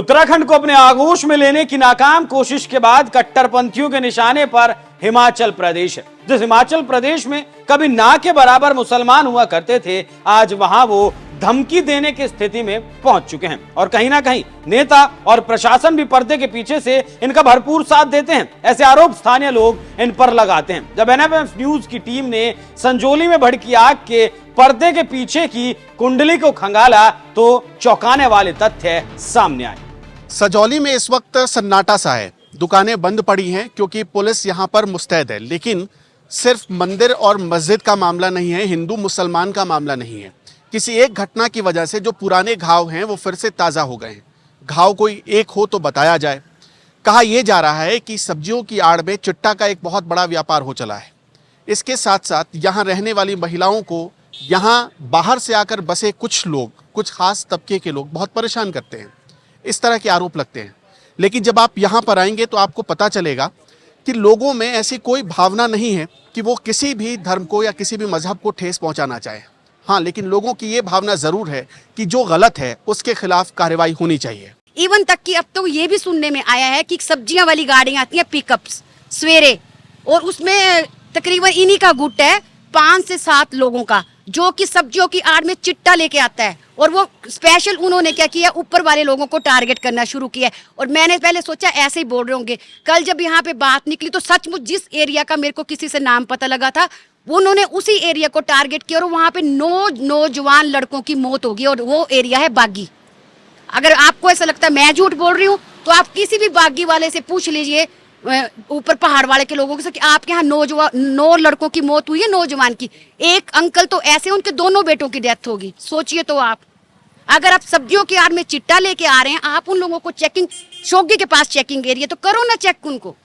उत्तराखंड को अपने आगोश में लेने की नाकाम कोशिश के बाद कट्टरपंथियों के निशाने पर हिमाचल प्रदेश है। जिस हिमाचल प्रदेश में कभी ना के बराबर मुसलमान हुआ करते थे, आज वहां वो धमकी देने की स्थिति में पहुंच चुके हैं और कहीं ना कहीं नेता और प्रशासन भी पर्दे के पीछे से इनका भरपूर साथ देते हैं। ऐसे आरोप स्थानीय लोग इन पर लगाते हैं। जब एनएफएफ न्यूज की टीम ने संजौली में भड़की आग के पर्दे के पीछे की कुंडली को खंगाला तो चौंकाने वाले तथ्य सामने आए। संजौली में इस वक्त सन्नाटा सा है। दुकानें बंद पड़ी हैं क्योंकि पुलिस यहां पर मुस्तैद है। लेकिन सिर्फ मंदिर और मस्जिद का मामला नहीं है, हिंदू मुसलमान का मामला नहीं है। किसी एक घटना की वजह से जो पुराने घाव हैं वो फिर से ताज़ा हो गए हैं। घाव कोई एक हो तो बताया जाए। कहा यह जा रहा है कि सब्जियों की आड़ में चिट्टा का एक बहुत बड़ा व्यापार हो चला है। इसके साथ साथ यहाँ रहने वाली महिलाओं को यहाँ बाहर से आकर बसे कुछ लोग, कुछ खास तबके के लोग बहुत परेशान करते हैं। इस तरह के आरोप लगते हैं। लेकिन जब आप यहाँ पर आएंगे तो आपको पता चलेगा कि लोगों में ऐसी कोई भावना नहीं है कि वो किसी भी धर्म को या किसी भी मजहब को ठेस पहुँचाना चाहे। हाँ, लेकिन लोगों की ये भावना जरूर है कि जो गलत है उसके खिलाफ कार्रवाई होनी चाहिए। इवन तक कि अब तो ये भी सुनने में आया है कि सब्जियां वाली गाड़ियां आती हैं पिकअप्स सवेरे, और उसमें तकरीबन इन्हीं का गुट है 5 से 7 लोगों का, जो कि सब्जियों की आड़ में चिट्टा लेके आता है। और वो स्पेशल उन्होंने क्या किया, ऊपर वाले लोगों को टारगेट करना शुरू किया। और मैंने पहले सोचा ऐसे ही बोल रहे होंगे। कल जब यहाँ पे बात निकली तो सचमुच जिस एरिया का मेरे को किसी से नाम पता लगा था, उन्होंने उसी एरिया को टारगेट किया और वहां पे 9 नौजवान लड़कों की मौत होगी। और वो एरिया है बागी। अगर आपको ऐसा लगता है मैं झूठ बोल रही हूँ तो आप किसी भी बागी वाले से पूछ लीजिए, ऊपर पहाड़ वाले के लोगों से, कि आपके यहाँ 9 लड़कों की मौत हुई है, नौजवान की। एक अंकल तो ऐसे उनके दोनों बेटों की डेथ होगी। सोचिए तो आप, अगर आप सब्जियों की आड़ में चिट्टा लेके आ रहे हैं, आप उन लोगों को चेकिंग, शोगी के पास चेकिंग एरिया तो करो ना चेक उनको,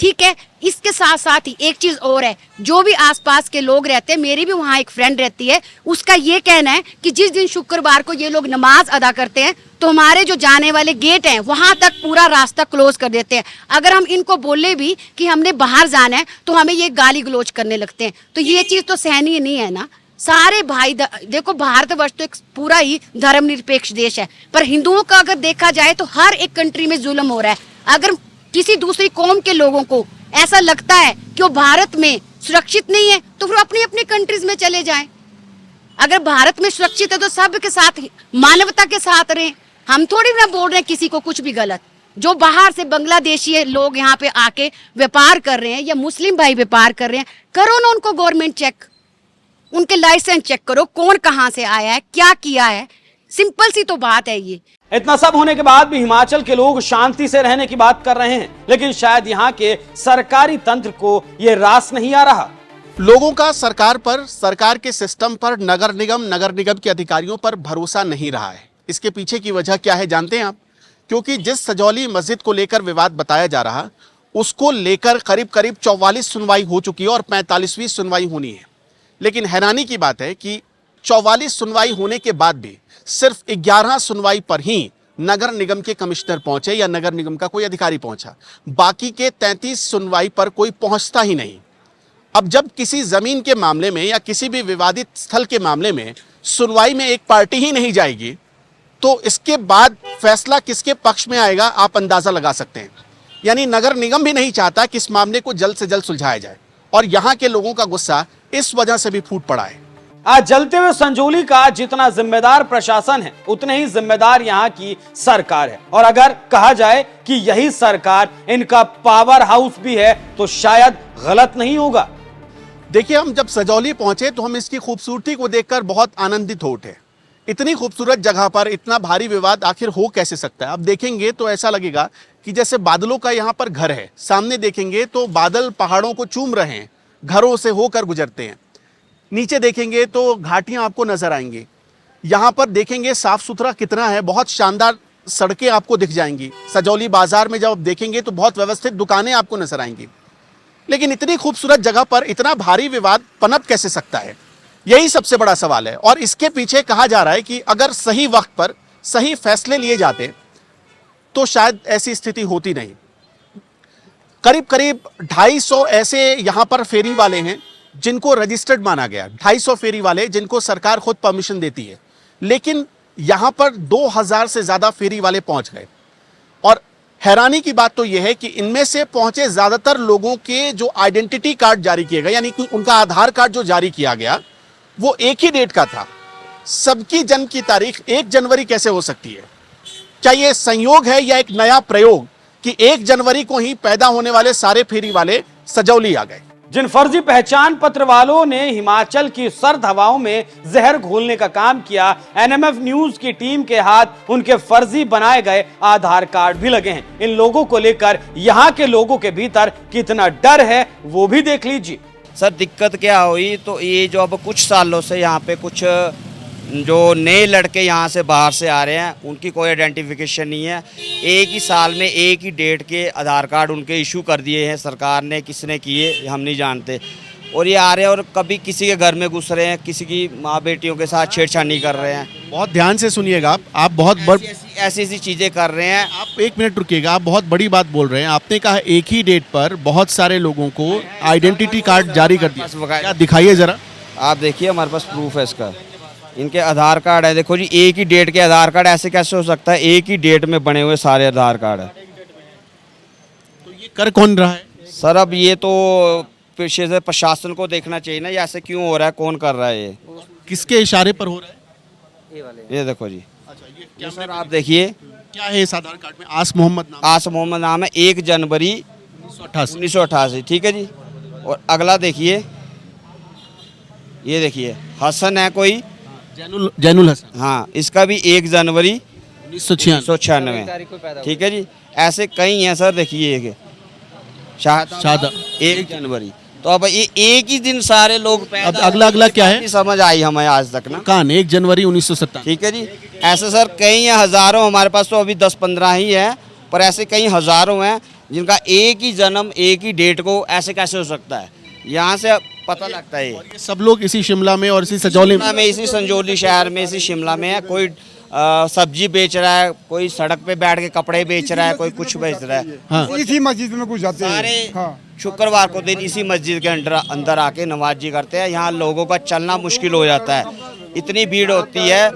ठीक है। इसके साथ साथ ही एक चीज और है, जो भी आसपास के लोग रहते हैं, मेरी भी वहाँ एक फ्रेंड रहती है, उसका ये कहना है कि जिस दिन शुक्रवार को ये लोग नमाज अदा करते हैं तो हमारे जो जाने वाले गेट हैं वहां तक पूरा रास्ता क्लोज कर देते हैं। अगर हम इनको बोले भी कि हमने बाहर जाना है तो हमें ये गाली गलौज करने लगते हैं। तो ये चीज तो सहनीय नहीं है ना। सारे भाई देखो, भारतवर्ष तो एक पूरा ही धर्मनिरपेक्ष देश है, पर हिंदुओं का अगर देखा जाए तो हर एक कंट्री में जुल्म हो रहा है। अगर किसी दूसरी कौम के लोगों को ऐसा लगता है कि वो भारत में सुरक्षित नहीं है तो फिर अपनी अपनी कंट्रीज में चले जाएं। अगर भारत में सुरक्षित है तो सबके साथ, मानवता के साथ रहें। हम थोड़ी ना बोल रहे हैं किसी को कुछ भी गलत। जो बाहर से बांग्लादेशी लोग यहाँ पे आके व्यापार कर रहे हैं या मुस्लिम भाई व्यापार कर रहे हैं, करो ना उनको गवर्नमेंट चेक, उनके लाइसेंस चेक करो, कौन कहाँ से आया है, क्या किया है। सिंपल सी तो बात है ये। इतना सब होने के बाद भी हिमाचल के लोग शांति से रहने की बात कर रहे हैं, लेकिन शायद यहाँ के सरकारी तंत्र को यह रास नहीं आ रहा। लोगों का सरकार पर, सरकार के सिस्टम पर, नगर निगम के अधिकारियों पर भरोसा नहीं रहा है। इसके पीछे की वजह क्या है जानते हैं आप? क्योंकि जिस संजौली मस्जिद को लेकर विवाद बताया जा रहा, उसको लेकर करीब 44 सुनवाई हो चुकी है और 45वीं सुनवाई होनी है। लेकिन हैरानी की बात है कि 44 सुनवाई होने के बाद भी सिर्फ 11 सुनवाई पर ही नगर निगम के कमिश्नर पहुंचे या नगर निगम का कोई अधिकारी पहुंचा। बाकी के 33 सुनवाई पर कोई पहुंचता ही नहीं। अब जब किसी जमीन के मामले में या किसी भी विवादित स्थल के मामले में सुनवाई में एक पार्टी ही नहीं जाएगी तो इसके बाद फैसला किसके पक्ष में आएगा आप अंदाजा लगा सकते हैं। यानी नगर निगम भी नहीं चाहता कि इस मामले को जल्द से जल्द सुलझाया जाए और यहाँ के लोगों का गुस्सा इस वजह से भी फूट पड़ा है। आज जलते हुए संजौली का जितना जिम्मेदार प्रशासन है, उतने ही जिम्मेदार यहाँ की सरकार है। और अगर कहा जाए कि यही सरकार इनका पावर हाउस भी है तो शायद गलत नहीं होगा। देखिए, हम जब संजौली पहुंचे तो हम इसकी खूबसूरती को देखकर बहुत आनंदित हो उठे। इतनी खूबसूरत जगह पर इतना भारी विवाद आखिर हो कैसे सकता है? अब देखेंगे तो ऐसा लगेगा कि जैसे बादलों का यहाँ पर घर है। सामने देखेंगे तो बादल पहाड़ों को चूम रहे हैं, घरों से होकर गुजरते हैं। नीचे देखेंगे तो घाटियां आपको नजर आएंगी। यहाँ पर देखेंगे साफ सुथरा कितना है, बहुत शानदार सड़कें आपको दिख जाएंगी। संजौली बाजार में जब आप देखेंगे तो बहुत व्यवस्थित दुकानें आपको नजर आएंगी। लेकिन इतनी खूबसूरत जगह पर इतना भारी विवाद पनप कैसे सकता है? यही सबसे बड़ा सवाल है। और इसके पीछे कहा जा रहा है कि अगर सही वक्त पर सही फैसले लिए जाते तो शायद ऐसी स्थिति होती नहीं। करीब 250 ऐसे यहाँ पर फेरी वाले हैं जिनको रजिस्टर्ड माना गया, 250 फेरी वाले जिनको सरकार खुद परमिशन देती है। लेकिन यहां पर 2000 से ज्यादा फेरी वाले पहुंच गए। और हैरानी की बात तो यह है कि इनमें से पहुंचे ज्यादातर लोगों के जो आइडेंटिटी कार्ड जारी किए गए, यानी कि उनका आधार कार्ड जो जारी किया गया वो एक ही डेट का था। सबकी जन्म की तारीख 1 जनवरी कैसे हो सकती है? क्या यह संयोग है या एक नया प्रयोग कि 1 जनवरी को ही पैदा होने वाले सारे फेरी वाले सजौली आ गए? जिन फर्जी पहचान पत्र वालों ने हिमाचल की सर्द हवाओं में जहर घोलने का काम किया, एनएमएफ न्यूज की टीम के हाथ उनके फर्जी बनाए गए आधार कार्ड भी लगे हैं। इन लोगों को लेकर यहाँ के लोगों के भीतर कितना डर है वो भी देख लीजिए। सर दिक्कत क्या हुई तो ये जो अब कुछ सालों से यहाँ पे कुछ जो नए लड़के यहाँ से बाहर से आ रहे हैं उनकी कोई आइडेंटिफिकेशन नहीं है। एक ही साल में एक ही डेट के आधार कार्ड उनके इशू कर दिए हैं सरकार ने, किसने किए हम नहीं जानते। और ये आ रहे हैं और कभी किसी के घर में घुस रहे हैं, किसी की माँ बेटियों के साथ छेड़छाड़ी कर रहे हैं। बहुत ध्यान से सुनिएगा, आप बहुत ऐसी चीज़ें कर रहे हैं। आप 1 मिनट रुकिएगा, आप बहुत बड़ी बात बोल रहे हैं। आपने कहा एक ही डेट पर बहुत सारे लोगों को आइडेंटिटी कार्ड जारी कर दिया, क्या दिखाइए जरा। आप देखिए हमारे पास प्रूफ है इसका, इनके आधार कार्ड है। देखो जी, एक ही डेट के आधार कार्ड, ऐसे कैसे हो सकता है? एक ही डेट में बने हुए सारे आधार कार्ड है। तो ये कर कौन रहा है? सर अब ये तो पीछे से प्रशासन को देखना चाहिए ना, ये ऐसे क्यों हो रहा है, कौन कर रहा है ये? किसके इशारे पर हो रहा है? ये देखो जी। अच्छा, ये सर आप देखिए क्या है इस आधार कार्ड में? आस मोहम्मद नाम, आस मोहम्मद नाम है, 1 जनवरी 1988, ठीक है जी। और अगला देखिए, ये देखिए हसन है कोई, जैनुल हसन, हाँ, इसका भी 1 जनवरी 1996, ठीक है जी। ऐसे कई हैं सर, देखिए एक शाहद 1 जनवरी। तो अब ये एक ही दिन सारे लोग अब अगला क्या है? समझ आई हमें आज तक ना। कान 1 जनवरी 1997, ठीक है जी। ऐसे सर कई हैं, हजारों, हमारे पास तो अभी 10-15 ही है, पर ऐसे कई हजारों हैं जिनका एक ही जन्म एक ही डेट को, ऐसे कैसे हो सकता है? यहाँ से पता लगता है। ये सब लोग इसी शिमला में और इसी सजौली में, इसी संजौली शहर में, इसी शिमला में है। कोई सब्जी बेच रहा है, कोई सड़क पे बैठ के कपड़े बेच रहा है, कोई कुछ बेच रहा है। हाँ। इसी मस्जिद में कुछ जाते हैं। सारे शुक्रवार को दिन इसी मस्जिद के अंदर आके नमाजी करते हैं। यहाँ लोगों का चलना मुश्किल हो जाता है, इतनी भीड़ होती है।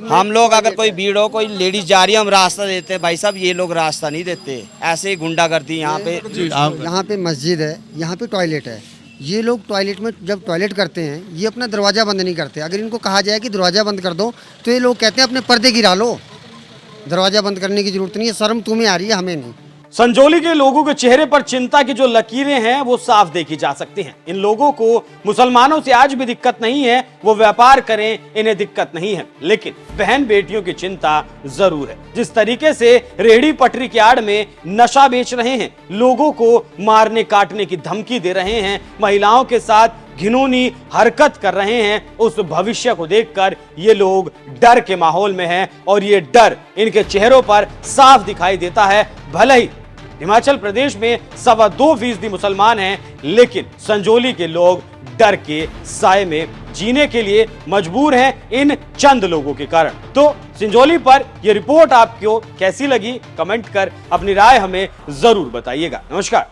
हम लोग अगर कोई भीड़ हो, कोई लेडीज जा रही है, हम रास्ता देते हैं, भाई साहब ये लोग रास्ता नहीं देते, ऐसे ही गुंडागर्दी यहाँ पे। यहाँ पे मस्जिद है, यहाँ पे टॉयलेट है। ये लोग टॉयलेट में जब टॉयलेट करते हैं, ये अपना दरवाज़ा बंद नहीं करते। अगर इनको कहा जाए कि दरवाज़ा बंद कर दो तो ये लोग कहते हैं अपने पर्दे गिरा लो, दरवाज़ा बंद करने की जरूरत नहीं है, शर्म तुम्हें आ रही है, हमें नहीं। संजौली के लोगों के चेहरे पर चिंता की जो लकीरें हैं वो साफ देखी जा सकती हैं। इन लोगों को मुसलमानों से आज भी दिक्कत नहीं है, वो व्यापार करें, इन्हें दिक्कत नहीं है, लेकिन बहन बेटियों की चिंता जरूर है। जिस तरीके से रेहड़ी पटरी की आड़ में नशा बेच रहे हैं, लोगों को मारने काटने की धमकी दे रहे हैं, महिलाओं के साथ घिनौनी हरकत कर रहे हैं, उस भविष्य को देखकर ये लोग डर के माहौल में हैं और ये डर इनके चेहरों पर साफ दिखाई देता है। भले ही हिमाचल प्रदेश में 2.25% मुसलमान हैं, लेकिन संजौली के लोग डर के साए में जीने के लिए मजबूर हैं इन चंद लोगों के कारण। तो संजौली पर यह रिपोर्ट आपको कैसी लगी, कमेंट कर अपनी राय हमें जरूर बताइएगा। नमस्कार।